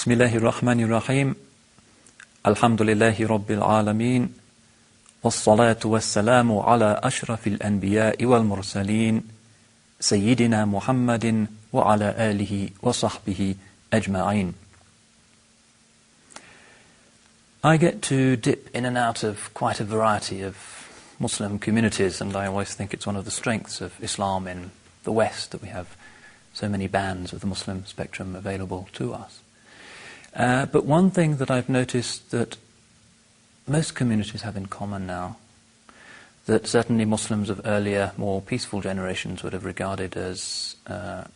Bismillahir Rahmanir Rahim. Alhamdulillahi Rabbil Alameen. Wassalatu wassalamu ala ashrafil anbiya'i wal mursaleen. Sayyidina Muhammadin wa ala alihi wa sahbihi ajma'in. I get to dip in and out of quite a variety of Muslim communities, and I always think it's one of the strengths of Islam in the West that we have so many bands of the Muslim spectrum available to us. But one thing that I've noticed that most communities have in common now, that certainly Muslims of earlier, more peaceful generations would have regarded as a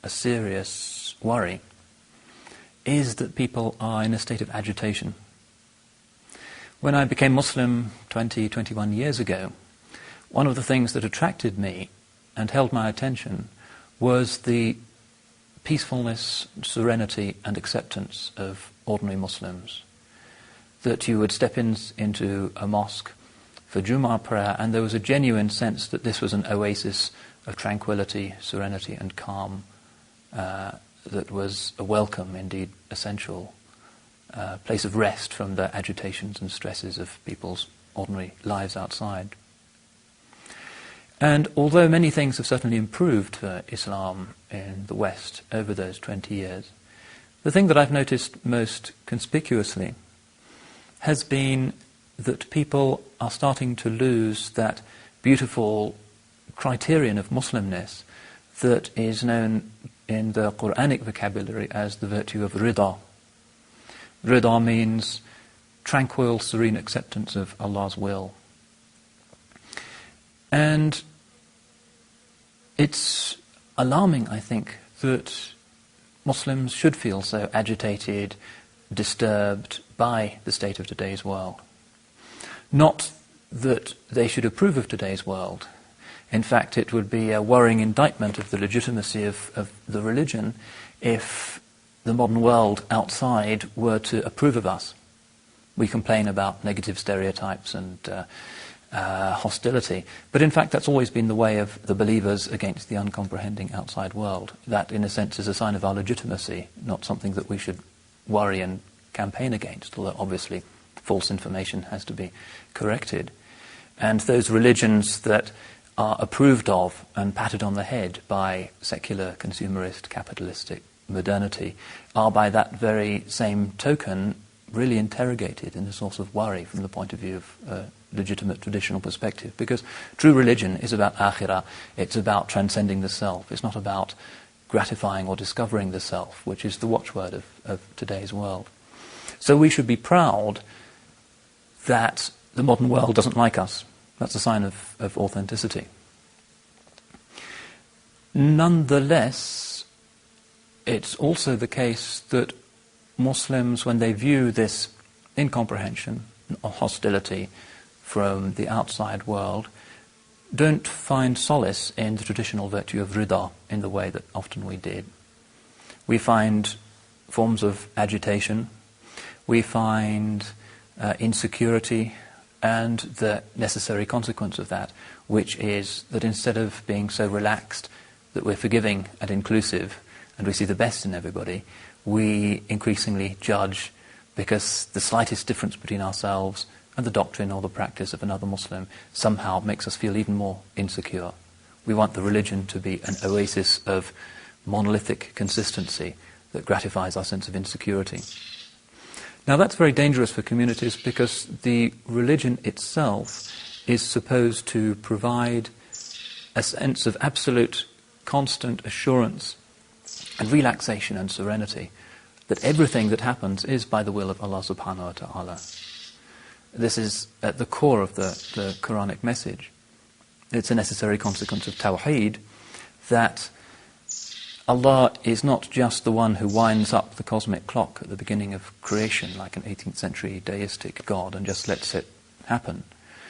serious worry, is that people are in a state of agitation. When I became Muslim 21 years ago, one of the things that attracted me and held my attention was the peacefulness, serenity and acceptance of ordinary Muslims. That you would step into a mosque for Jummah prayer and there was a genuine sense that this was an oasis of tranquility, serenity and calm that was a welcome, indeed essential place of rest from the agitations and stresses of people's ordinary lives outside. And although many things have certainly improved for Islam in the West over those 20 years, the thing that I've noticed most conspicuously has been that people are starting to lose that beautiful criterion of Muslimness that is known in the Quranic vocabulary as the virtue of rida. Rida means tranquil, serene acceptance of Allah's will. And it's alarming, I think, that Muslims should feel so agitated, disturbed by the state of today's world. Not that they should approve of today's world. In fact, it would be a worrying indictment of the legitimacy of the religion if the modern world outside were to approve of us. We complain about negative stereotypes and hostility, but in fact that's always been the way of the believers against the uncomprehending outside world. That, in a sense, is a sign of our legitimacy, not something that we should worry and campaign against, although obviously false information has to be corrected. And those religions that are approved of and patted on the head by secular, consumerist, capitalistic modernity are by that very same token really interrogated in a source of worry from the point of view of legitimate traditional perspective, because true religion is about akhirah, it's about transcending the self, it's not about gratifying or discovering the self, which is the watchword of today's world. So we should be proud that the modern world doesn't like us. That's a sign of authenticity. Nonetheless, it's also the case that Muslims, when they view this incomprehension or hostility from the outside world, don't find solace in the traditional virtue of rida in the way that often we did. We find forms of agitation, we find insecurity, and the necessary consequence of that, which is that instead of being so relaxed that we're forgiving and inclusive and we see the best in everybody, we increasingly judge because the slightest difference between ourselves and the doctrine or the practice of another Muslim somehow makes us feel even more insecure. We want the religion to be an oasis of monolithic consistency that gratifies our sense of insecurity. Now that's very dangerous for communities because the religion itself is supposed to provide a sense of absolute constant assurance and relaxation and serenity that everything that happens is by the will of Allah subhanahu wa ta'ala. This is at the core of the Quranic message. It's a necessary consequence of Tawheed that Allah is not just the one who winds up the cosmic clock at the beginning of creation like an 18th century deistic God and just lets it happen.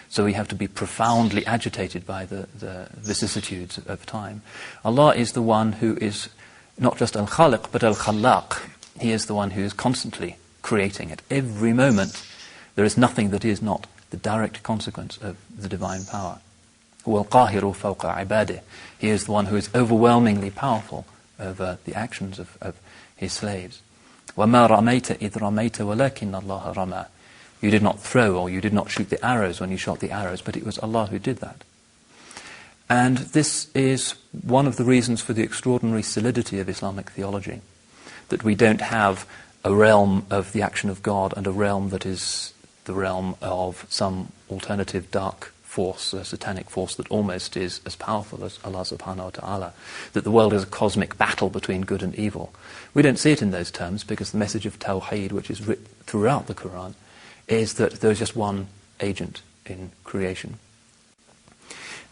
So we have to be profoundly agitated by the vicissitudes of time. Allah is the one who is not just Al-Khaliq but Al-Khallaq. He is the one who is constantly creating at every moment. There is nothing that is not the direct consequence of the divine power. وَالْقَاهِرُ فَوْقَ عِبَادِهِ. He is the one who is overwhelmingly powerful over the actions of his slaves. وَمَا رَمَيْتَ إِذْ رَمَيْتَ وَلَكِنَّ اللَّهَ رَمَى. You did not throw, or you did not shoot the arrows when you shot the arrows, but it was Allah who did that. And this is one of the reasons for the extraordinary solidity of Islamic theology, that we don't have a realm of the action of God and a realm that is the realm of some alternative dark force, a satanic force that almost is as powerful as Allah subhanahu wa ta'ala, that the world is a cosmic battle between good and evil. We don't see it in those terms because the message of Tawheed, which is written throughout the Quran, is that there is just one agent in creation.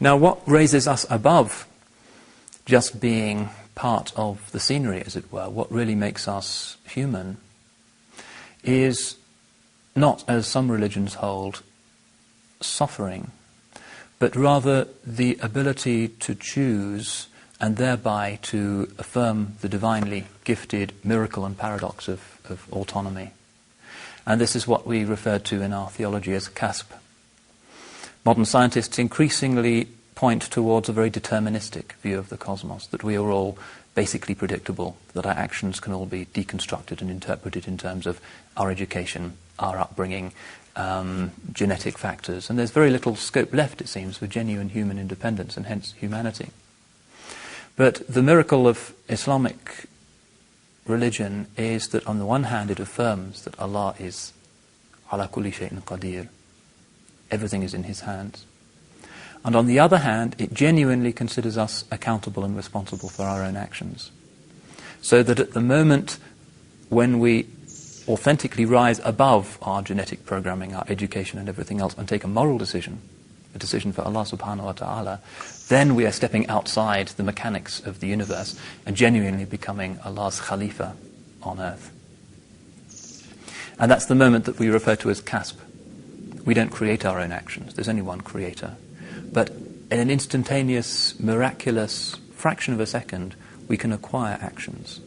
Now, what raises us above just being part of the scenery, as it were, what really makes us human, is not, as some religions hold, suffering, but rather the ability to choose and thereby to affirm the divinely gifted miracle and paradox of autonomy. And this is what we refer to in our theology as kasb. Modern scientists increasingly point towards a very deterministic view of the cosmos, that we are all basically predictable, that our actions can all be deconstructed and interpreted in terms of our education, our upbringing, genetic factors, and there's very little scope left, it seems, for genuine human independence and hence humanity. But the miracle of Islamic religion is that on the one hand it affirms that Allah is ala kulli shay'in qadir, everything is in His hands, and on the other hand it genuinely considers us accountable and responsible for our own actions, so that at the moment when we authentically rise above our genetic programming, our education and everything else, and take a moral decision, a decision for Allah subhanahu wa ta'ala, then we are stepping outside the mechanics of the universe and genuinely becoming Allah's Khalifa on earth. And that's the moment that we refer to as kasb. We don't create our own actions, there's only one creator. But in an instantaneous, miraculous fraction of a second, we can acquire actions.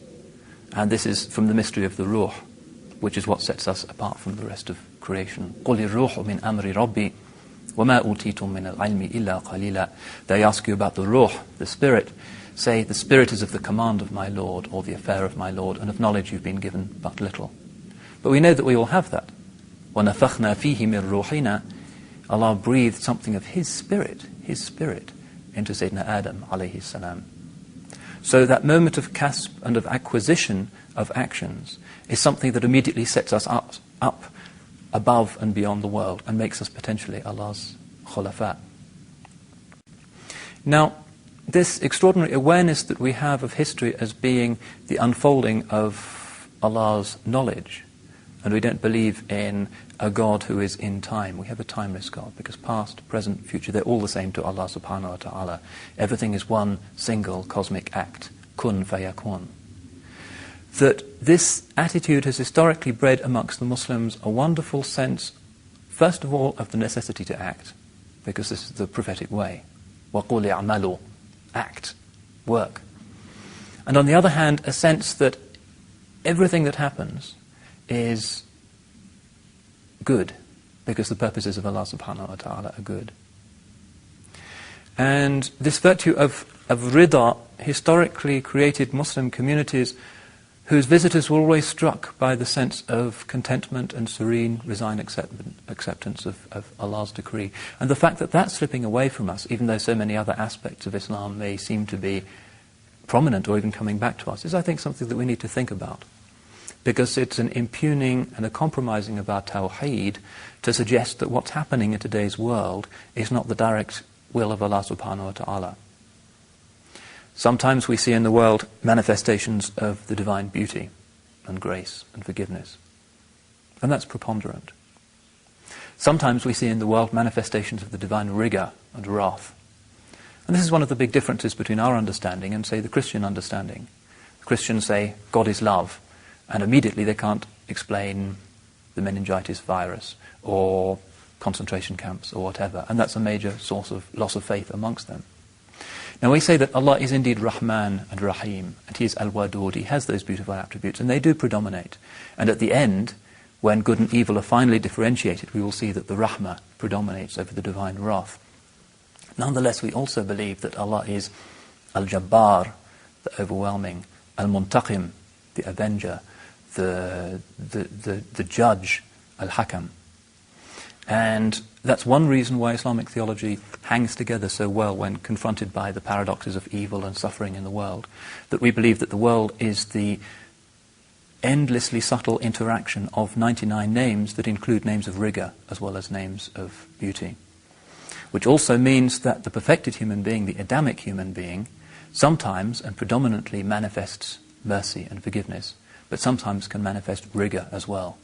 And this is from the mystery of the ruh, which is what sets us apart from the rest of creation. قُلِ الرُّوحُ مِنْ أَمْرِ رَبِّي وَمَا أُوتِيتُم مِّنَ الْعِلْمِ إِلَّا قَلِيلًا. They ask you about the ruh, the spirit. Say, the spirit is of the command of my Lord, or the affair of my Lord, and of knowledge you've been given but little. But we know that we all have that. وَنَفَخْنَا فِيهِ مِنْ رُوحِنَا. Allah breathed something of His spirit into Sayyidina Adam alayhi salam. So that moment of kasb and of acquisition of actions is something that immediately sets us up above and beyond the world and makes us potentially Allah's khulafa. Now, this extraordinary awareness that we have of history as being the unfolding of Allah's knowledge, and we don't believe in a God who is in time. We have a timeless God, because past, present, future, they're all the same to Allah subhanahu wa ta'ala. Everything is one single cosmic act, kun fayakun. That this attitude has historically bred amongst the Muslims a wonderful sense, first of all, of the necessity to act, because this is the prophetic way. وَقُولِ اعْمَلُوا, act, work. And on the other hand, a sense that everything that happens is good, because the purposes of Allah subhanahu wa ta'ala are good. And this virtue of rida historically created Muslim communities whose visitors were always struck by the sense of contentment and serene, resigned acceptance of Allah's decree. And the fact that that's slipping away from us, even though so many other aspects of Islam may seem to be prominent or even coming back to us, is, I think, something that we need to think about. Because it's an impugning and a compromising of our tawheed to suggest that what's happening in today's world is not the direct will of Allah subhanahu wa ta'ala. Sometimes we see in the world manifestations of the divine beauty and grace and forgiveness. And that's preponderant. Sometimes we see in the world manifestations of the divine rigor and wrath. And this is one of the big differences between our understanding and, say, the Christian understanding. Christians say, God is love, and immediately they can't explain the meningitis virus or concentration camps or whatever, and that's a major source of loss of faith amongst them. Now we say that Allah is indeed Rahman and Rahim, and He is Al-Wadud, He has those beautiful attributes, and they do predominate. And at the end, when good and evil are finally differentiated, we will see that the Rahmah predominates over the divine wrath. Nonetheless, we also believe that Allah is Al-Jabbar, the overwhelming, Al-Muntaqim, the avenger, the judge, Al-Hakim. And that's one reason why Islamic theology hangs together so well when confronted by the paradoxes of evil and suffering in the world, that we believe that the world is the endlessly subtle interaction of 99 names that include names of rigor as well as names of beauty. Which also means that the perfected human being, the Adamic human being, sometimes and predominantly manifests mercy and forgiveness, but sometimes can manifest rigor as well.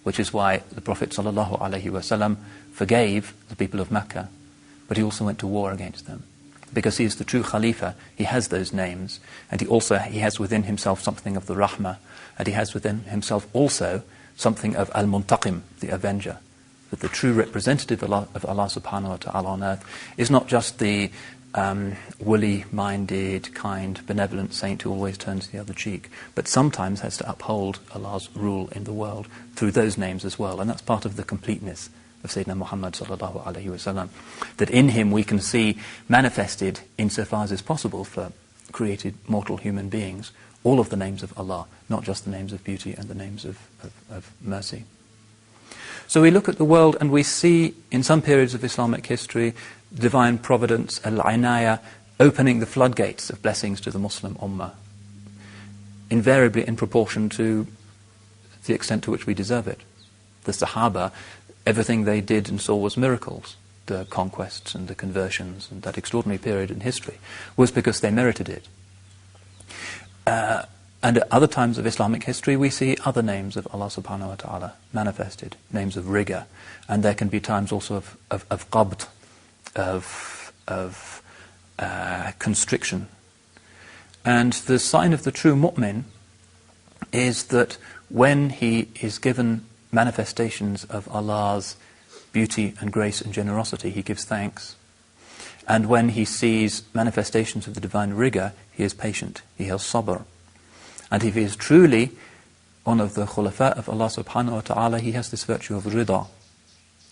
Which is why the Prophet ﷺ forgave the people of Mecca, but he also went to war against them. Because he is the true Khalifa, he has those names, and he has within himself something of the Rahmah, and he has within himself also something of Al-Muntaqim, the Avenger. That the true representative of Allah subhanahu wa ta'ala on earth is not just the woolly-minded, kind, benevolent saint who always turns the other cheek, but sometimes has to uphold Allah's rule in the world through those names as well. And that's part of the completeness of Sayyidina Muhammad sallallahu alayhi wa sallam, that in him we can see manifested, insofar as is possible for created mortal human beings, all of the names of Allah, not just the names of beauty and the names of mercy. So we look at the world and we see, in some periods of Islamic history, divine providence, al-inaya, opening the floodgates of blessings to the Muslim ummah, invariably in proportion to the extent to which we deserve it. The Sahaba, everything they did and saw was miracles. The conquests and the conversions and that extraordinary period in history was because they merited it. And at other times of Islamic history, we see other names of Allah subhanahu wa ta'ala manifested, names of rigor. And there can be times also of qabd, of constriction. And the sign of the true mu'min is that when he is given manifestations of Allah's beauty and grace and generosity, he gives thanks. And when he sees manifestations of the divine rigor, he is patient, he has sabr. And if he is truly one of the khulafa of Allah subhanahu wa ta'ala, he has this virtue of rida,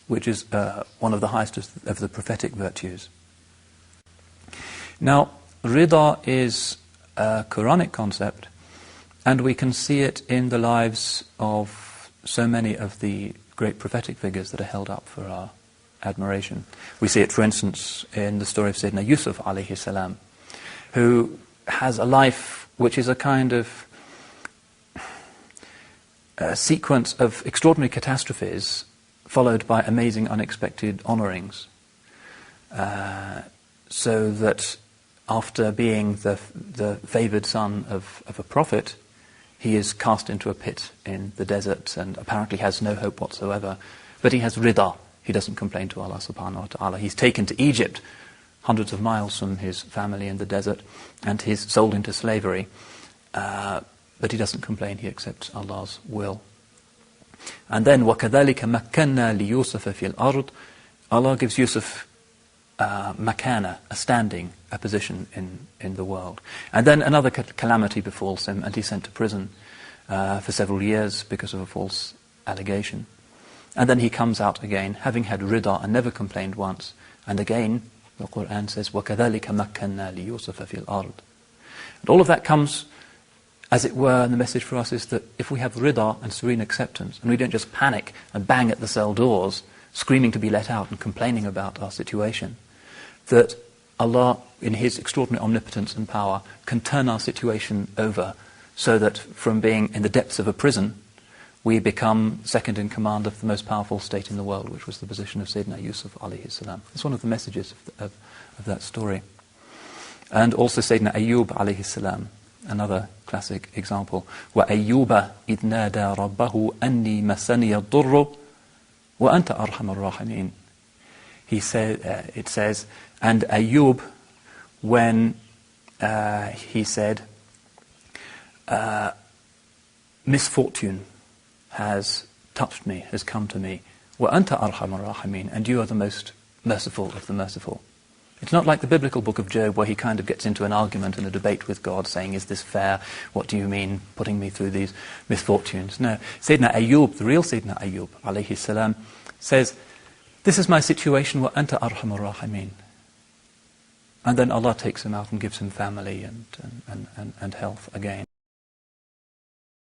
which is one of the highest of the prophetic virtues. Now, rida is a Quranic concept, and we can see it in the lives of so many of the great prophetic figures that are held up for our admiration. We see it, for instance, in the story of Sayyidina Yusuf alayhi salam, who has a life which is a kind of sequence of extraordinary catastrophes followed by amazing unexpected honourings. So that after being the favoured son of a prophet, he is cast into a pit in the desert and apparently has no hope whatsoever. But he has rida. He doesn't complain to Allah subhanahu wa ta'ala. He's taken to Egypt, hundreds of miles from his family in the desert, and he's sold into slavery. But he doesn't complain, he accepts Allah's will. And then, وَكَذَلِكَ مَكَّنَّا لِيُوسَفَ فِي الْأَرْضِ, Allah gives Yusuf makana, a standing, a position in the world. And then another calamity befalls him, and he's sent to prison for several years because of a false allegation. And then he comes out again, having had rida and never complained once. And again, the Qur'an says, وَكَذَلِكَ مَكَّنَّا لِيُوسَفَ فِي الْأَرْضِ. And all of that comes, as it were, and the message for us is that if we have rida and serene acceptance, and we don't just panic and bang at the cell doors, screaming to be let out and complaining about our situation, that Allah, in His extraordinary omnipotence and power, can turn our situation over so that from being in the depths of a prison, we become second in command of the most powerful state in the world, which was the position of Sayyidina Yusuf alayhi salam. It's one of the messages of that story. And also Sayyidina Ayyub alayhi salam, another classic example. وَأَيُّوبَ إِذْ نَادَى رَبَّهُ أَنِّي مَسَّنِيَ الضُّرُّ وَأَنْتَ أَرْحَمُ الرَّاحِمِينَ. It says, and Ayyub, when he said, misfortune has touched me, has come to me, وَأَنْتَ أَرْحَمُ الرَّاحِمِينَ, and you are the most merciful of the merciful. It's not like the biblical book of Job where he kind of gets into an argument and a debate with God saying, is this fair? What do you mean putting me through these misfortunes? No. Sayyidina Ayyub, the real Sayyidina Ayyub alayhi salam, says, this is my situation, وَأَنْتَ أَرْحَمُ الرَّاحِمِينَ. And then Allah takes him out and gives him family and health again.